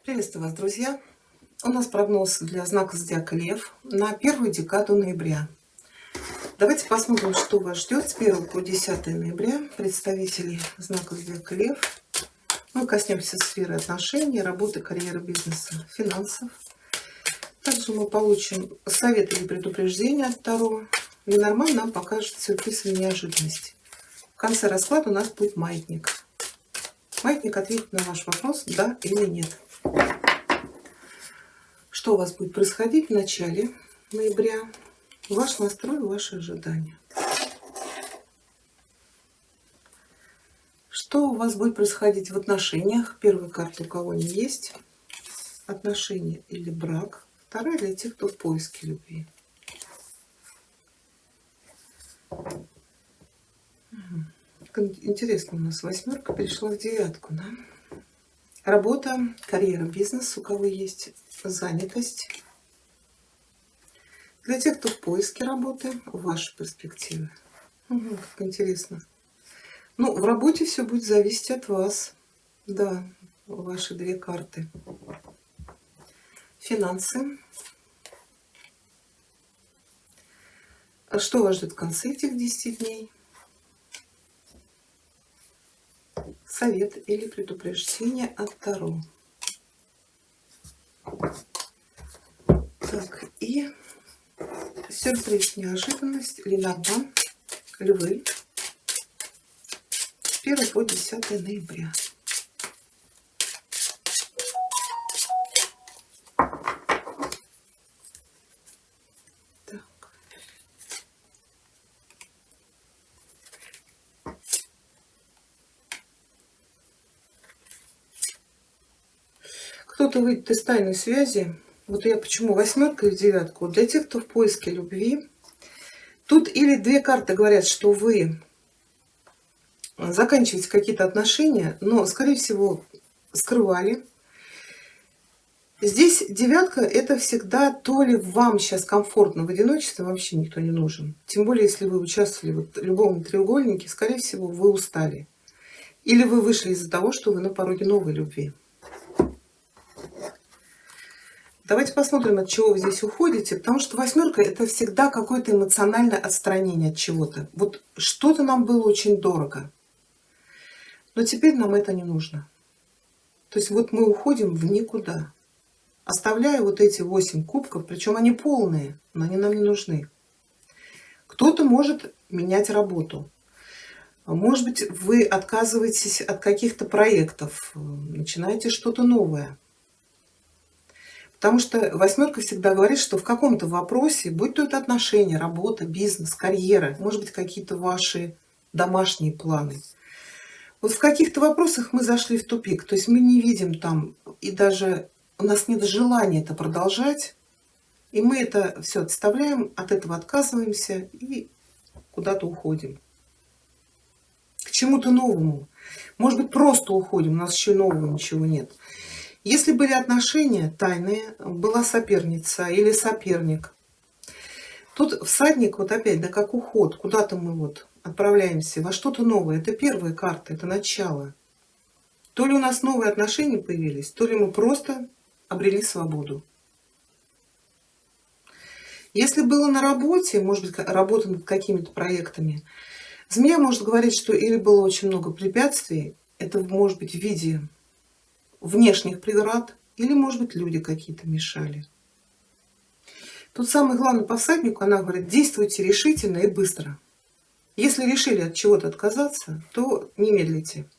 Приветствую вас, друзья! У нас прогноз для знака зодиака Лев на первую декаду ноября. Давайте посмотрим, что вас ждет с 1 по 10 ноября представителей знака зодиака Лев. Мы коснемся сферы отношений, работы, карьеры, бизнеса, финансов. Также мы получим совет или предупреждение от Таро. Ленорман нам покажет сюрприз и неожиданность. В конце расклада у нас будет маятник. Маятник ответит на ваш вопрос, да или нет. Что у вас будет происходить в начале ноября? Ваш настрой, ваши ожидания. Что у вас будет происходить в отношениях? Первая карта у кого не есть. Отношения или брак. Вторая для тех, кто в поиске любви. Интересно, у нас восьмерка перешла в девятку, да? Работа, карьера, бизнес, у кого есть занятость. Для тех, кто в поиске работы, ваши перспективы. Как интересно. Ну, в работе все будет зависеть от вас. Да, ваши две карты. Финансы. А что вас ждет в конце этих 10 дней? Совет или предупреждение от Таро. Так, и сюрприз, неожиданность, Ленорман, Львы, с 1 по 10 ноября. Кто-то выйдет из тайной связи. Вот я почему восьмерка и в девятку. Для тех, кто в поиске любви. Тут или две карты говорят, что вы заканчиваете какие-то отношения, но, скорее всего, скрывали. Здесь девятка — это всегда то ли вам сейчас комфортно в одиночестве, вообще никто не нужен. Тем более, если вы участвовали в любовном треугольнике, скорее всего, вы устали. Или вы вышли из-за того, что вы на пороге новой любви. Давайте посмотрим, от чего вы здесь уходите, потому что восьмерка — это всегда какое-то эмоциональное отстранение от чего-то. Вот что-то нам было очень дорого, но теперь нам это не нужно. То есть вот мы уходим в никуда, оставляя вот эти 8 кубков, причем они полные, но они нам не нужны. Кто-то может менять работу. Может быть, вы отказываетесь от каких-то проектов, начинаете что-то новое. Потому что восьмерка всегда говорит, что в каком-то вопросе, будь то это отношения, работа, бизнес, карьера, может быть, какие-то ваши домашние планы. Вот в каких-то вопросах мы зашли в тупик. То есть мы не видим там, и даже у нас нет желания это продолжать. И мы это все отставляем, от этого отказываемся и куда-то уходим. К чему-то новому. Может быть, просто уходим, у нас еще нового ничего нет. Если были отношения тайные, была соперница или соперник, тут всадник, вот опять, да, как уход, куда-то мы вот отправляемся, во что-то новое. Это первая карта, это начало. То ли у нас новые отношения появились, то ли мы просто обрели свободу. Если было на работе, может быть, работа над какими-то проектами, змея может говорить, что или было очень много препятствий, это может быть в виде внешних преград, или, может быть, люди какие-то мешали. Тут самое главное по всаднику, она говорит, действуйте решительно и быстро. Если решили от чего-то отказаться, то не медлите.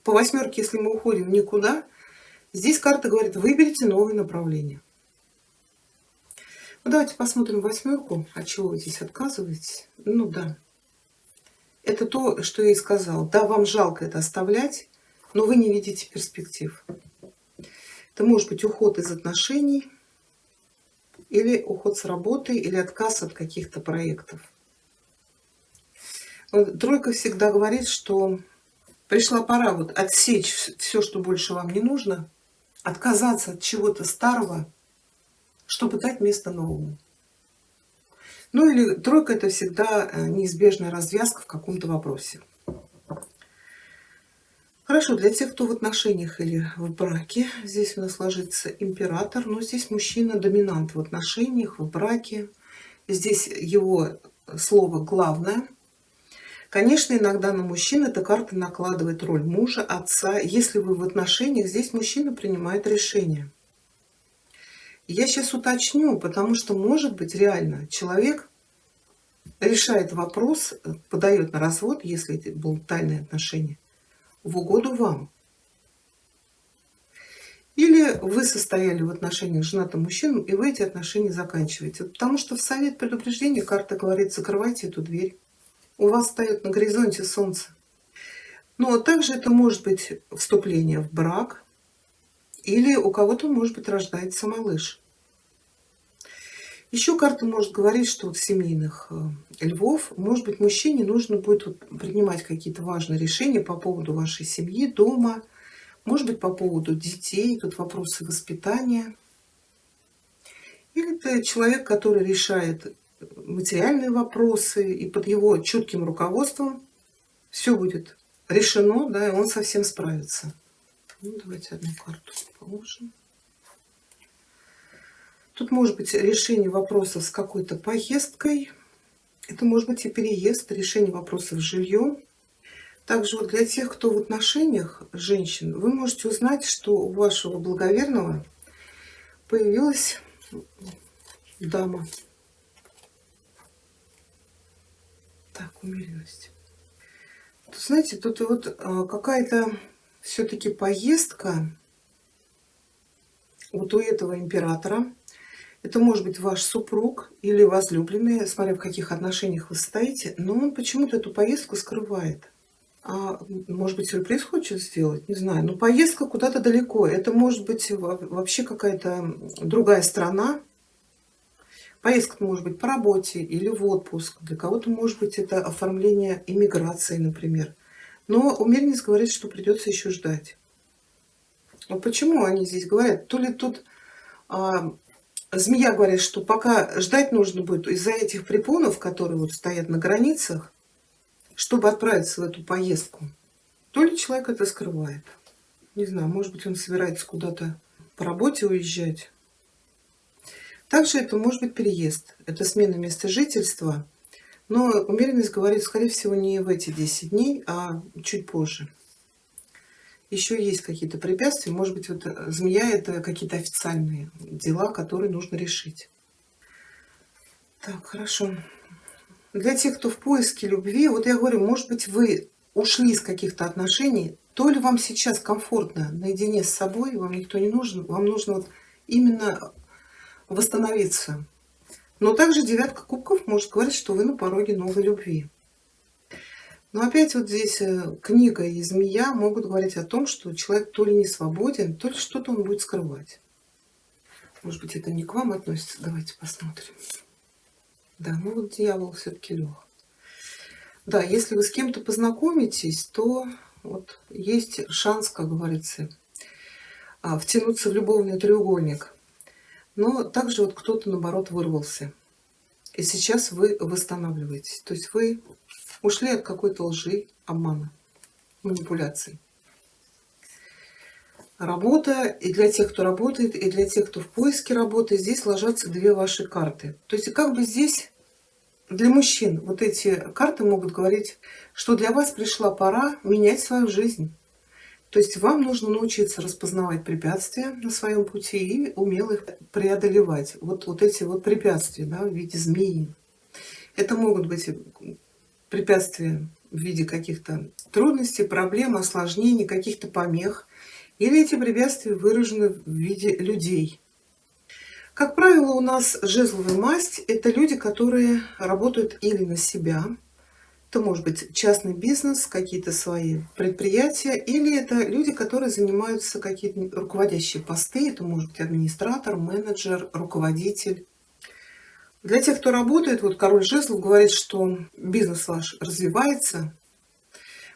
По восьмерке, если мы уходим в никуда, здесь карта говорит, выберите новое направление. Ну, давайте посмотрим восьмерку, от чего вы здесь отказываетесь. Ну да, это то, что я и сказала. Да, вам жалко это оставлять, но вы не видите перспектив. Это может быть уход из отношений, или уход с работы, или отказ от каких-то проектов. Тройка всегда говорит, что пришла пора вот отсечь все, что больше вам не нужно, отказаться от чего-то старого, чтобы дать место новому. Ну или тройка — это всегда неизбежная развязка в каком-то вопросе. Хорошо, для тех, кто в отношениях или в браке, здесь у нас ложится император, но здесь мужчина доминант в отношениях, в браке. Здесь его слово главное. Конечно, иногда на мужчин эта карта накладывает роль мужа, отца. Если вы в отношениях, здесь мужчина принимает решение. Я сейчас уточню, потому что, может быть, реально человек решает вопрос, подает на развод, если это было тайное отношение, в угоду вам. Или вы состояли в отношениях с женатым мужчиной, и вы эти отношения заканчиваете. Потому что в совет предупреждения карта говорит: закрывайте эту дверь. У вас стоит на горизонте солнце. Но также это может быть вступление в брак, или у кого-то, может быть, рождается малыш. Еще карта может говорить, что вот семейных львов, может быть, мужчине нужно будет вот принимать какие-то важные решения по поводу вашей семьи, дома, может быть, по поводу детей, тут вопросы воспитания. Или это человек, который решает материальные вопросы, и под его чутким руководством все будет решено, да, и он совсем справится. Ну, давайте одну карту положим. Тут может быть решение вопросов с какой-то поездкой. Это может быть и переезд, решение вопросов с жильем. Также вот для тех, кто в отношениях женщин, вы можете узнать, что у вашего благоверного появилась дама. Так, умеренность. Тут, знаете, тут вот какая-то все-таки поездка вот у этого императора. Это может быть ваш супруг или возлюбленный, смотря в каких отношениях вы состоите, но он почему-то эту поездку скрывает. Может быть, сюрприз хочет сделать, не знаю. Но поездка куда-то далеко. Это может быть вообще какая-то другая страна. Поездка может быть по работе или в отпуск. Для кого-то, может быть, это оформление иммиграции, например. Но умеренность говорит, что придется еще ждать. Вот почему они здесь говорят? То ли тут змея говорит, что пока ждать нужно будет из-за этих препонов, которые вот стоят на границах, чтобы отправиться в эту поездку. То ли человек это скрывает. Не знаю, может быть, он собирается куда-то по работе уезжать. Также это может быть переезд. Это смена места жительства. Но умеренность говорит, скорее всего, не в эти 10 дней, а чуть позже. Еще есть какие-то препятствия. Может быть, вот змея — это какие-то официальные дела, которые нужно решить. Так, хорошо. Для тех, кто в поиске любви, вот я говорю, может быть, вы ушли из каких-то отношений, то ли вам сейчас комфортно наедине с собой, вам никто не нужен, вам нужно вот именно восстановиться. Но также девятка кубков может говорить, что вы на пороге новой любви. Но опять вот здесь книга и змея могут говорить о том, что человек то ли не свободен, то ли что-то он будет скрывать. Может быть, это не к вам относится? Давайте посмотрим. Да, ну вот дьявол все-таки лег. Да, если вы с кем-то познакомитесь, то вот есть шанс, как говорится, втянуться в любовный треугольник. Но также вот кто-то, наоборот, вырвался. И сейчас вы восстанавливаетесь. То есть вы ушли от какой-то лжи, обмана, манипуляций. Работа и для тех, кто работает, и для тех, кто в поиске работы, здесь ложатся две ваши карты. То есть как бы здесь для мужчин вот эти карты могут говорить, что для вас пришла пора менять свою жизнь. То есть вам нужно научиться распознавать препятствия на своем пути и умело их преодолевать. Вот эти вот препятствия, да, в виде змеи. Это могут быть препятствия в виде каких-то трудностей, проблем, осложнений, каких-то помех. Или эти препятствия выражены в виде людей. Как правило, у нас жезловая масть — это люди, которые работают или на себя. Это может быть частный бизнес, какие-то свои предприятия, или это люди, которые занимаются какие-то руководящие посты. Это может быть администратор, менеджер, руководитель. Для тех, кто работает, вот король жезлов говорит, что бизнес ваш развивается.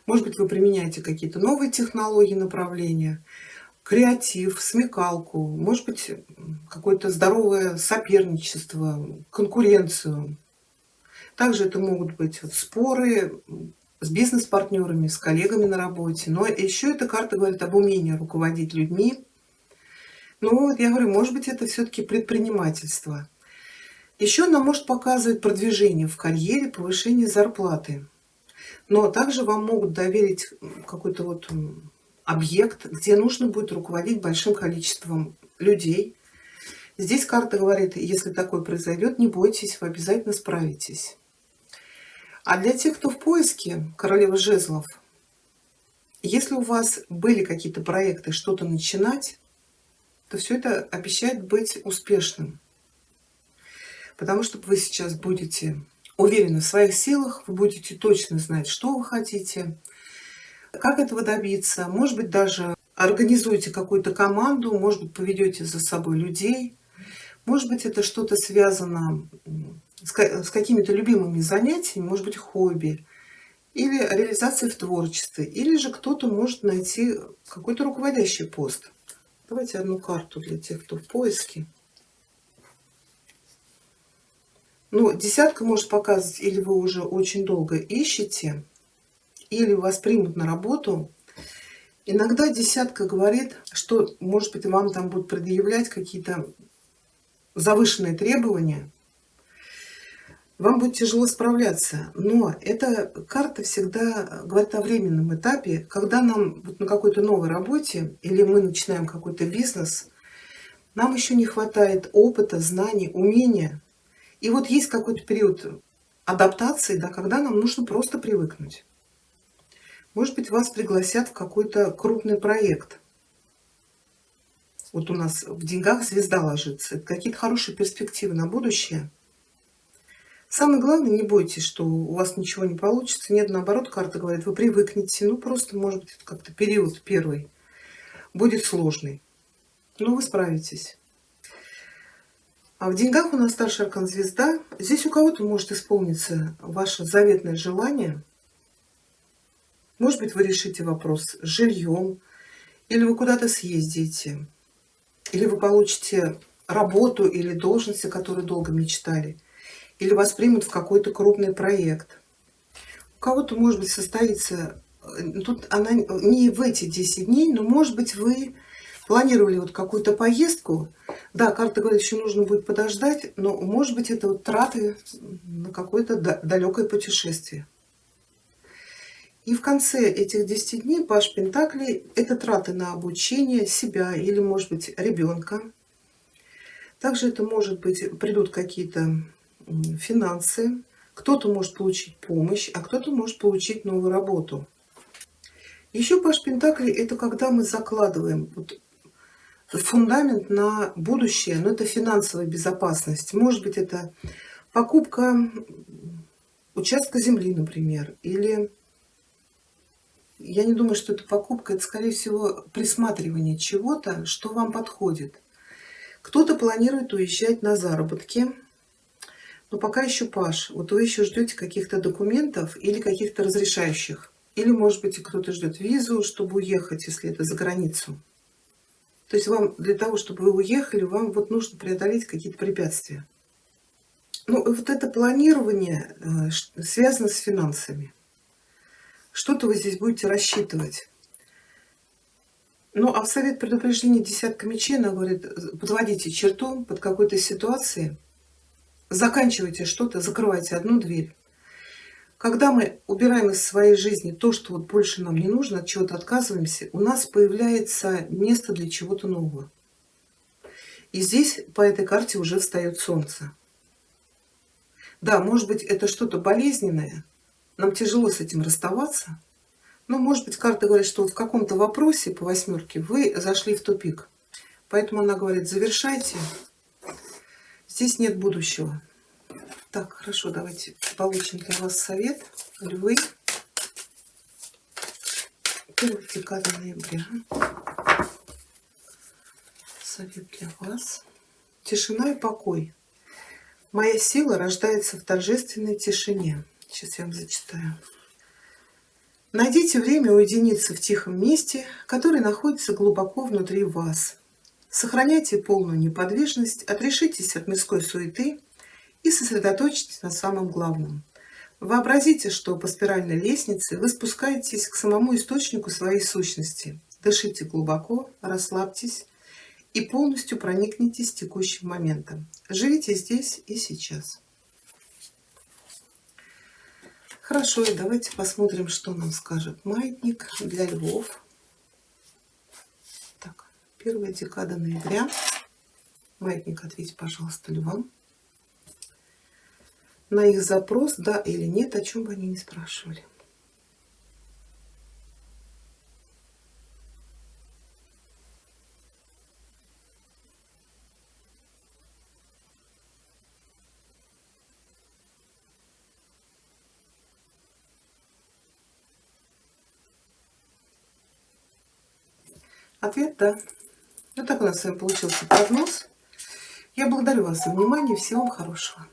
Может быть, вы применяете какие-то новые технологии, направления, креатив, смекалку, может быть, какое-то здоровое соперничество, конкуренцию. Также это могут быть вот споры, с бизнес-партнерами, с коллегами на работе. Но еще эта карта говорит об умении руководить людьми. Ну, вот я говорю, может быть, это все-таки предпринимательство. Еще она может показывать продвижение в карьере, повышение зарплаты. Но также вам могут доверить какой-то вот объект, где нужно будет руководить большим количеством людей. Здесь карта говорит, если такое произойдет, не бойтесь, вы обязательно справитесь. А для тех, кто в поиске, королева жезлов, если у вас были какие-то проекты, что-то начинать, то все это обещает быть успешным. Потому что вы сейчас будете уверены в своих силах, вы будете точно знать, что вы хотите, как этого добиться. Может быть, даже организуете какую-то команду, может быть, поведете за собой людей. Может быть, это что-то связано с какими-то любимыми занятиями, может быть, хобби, или реализацией в творчестве, или же кто-то может найти какой-то руководящий пост. Давайте одну карту для тех, кто в поиске. Ну, десятка может показывать, или вы уже очень долго ищете, или вас примут на работу. Иногда десятка говорит, что, может быть, вам там будут предъявлять какие-то завышенные требования. Вам будет тяжело справляться, но эта карта всегда говорит о временном этапе, когда нам вот на какой-то новой работе или мы начинаем какой-то бизнес, нам еще не хватает опыта, знаний, умения. И вот есть какой-то период адаптации, да, когда нам нужно просто привыкнуть. Может быть, вас пригласят в какой-то крупный проект. Вот у нас в деньгах звезда ложится. Это какие-то хорошие перспективы на будущее. Самое главное, не бойтесь, что у вас ничего не получится. Нет, наоборот, карта говорит, вы привыкнете. Ну, просто, может быть, как-то период первый будет сложный. Но вы справитесь. А в деньгах у нас старший аркан звезда. Здесь у кого-то может исполниться ваше заветное желание. Может быть, вы решите вопрос с жильем, или вы куда-то съездите, или вы получите работу или должность, о которой долго мечтали, или вас примут в какой-то крупный проект. У кого-то, может быть, состоится, тут она не в эти 10 дней, но, может быть, вы планировали вот какую-то поездку. Да, карта говорит, еще нужно будет подождать, но, может быть, это вот траты на какое-то далекое путешествие. И в конце этих 10 дней паж Пентаклей – это траты на обучение себя или, может быть, ребенка. Также это может быть, придут какие-то финансы. Кто-то может получить помощь, а кто-то может получить новую работу. Еще паж Пентаклей – это когда мы закладываем вот фундамент на будущее, но это финансовая безопасность. Может быть, это покупка участка земли, например, или... Я не думаю, что это покупка, это, скорее всего, присматривание чего-то, что вам подходит. Кто-то планирует уезжать на заработки, но пока еще паж. Вот вы еще ждете каких-то документов или каких-то разрешающих. Или, может быть, кто-то ждет визу, чтобы уехать, если это за границу. То есть вам для того, чтобы вы уехали, вам вот нужно преодолеть какие-то препятствия. Ну, вот это планирование связано с финансами. Что-то вы здесь будете рассчитывать. Ну, а в совет предупреждения десятка мечей, она говорит, подводите черту под какой-то ситуацией, заканчивайте что-то, закрывайте одну дверь. Когда мы убираем из своей жизни то, что вот больше нам не нужно, от чего-то отказываемся, у нас появляется место для чего-то нового. И здесь по этой карте уже встает солнце. Да, может быть, это что-то болезненное, нам тяжело с этим расставаться. Но, может быть, карта говорит, что вот в каком-то вопросе по восьмерке вы зашли в тупик. Поэтому она говорит, завершайте. Здесь нет будущего. Так, хорошо, давайте получим для вас совет. Львы. 1 декада ноября. Совет для вас. Тишина и покой. Моя сила рождается в торжественной тишине. Сейчас я вам зачитаю. Найдите время уединиться в тихом месте, которое находится глубоко внутри вас. Сохраняйте полную неподвижность, отрешитесь от мирской суеты и сосредоточьтесь на самом главном. Вообразите, что по спиральной лестнице вы спускаетесь к самому источнику своей сущности. Дышите глубоко, расслабьтесь и полностью проникнитесь текущим моментом. Живите здесь и сейчас. Хорошо, и давайте посмотрим, что нам скажет маятник для львов. Так, первая декада ноября. Маятник, ответьте, пожалуйста, львам на их запрос, да или нет, о чем бы они ни спрашивали. Ответ «да». Вот так у нас с вами получился прогноз. Я благодарю вас за внимание. Всего вам хорошего.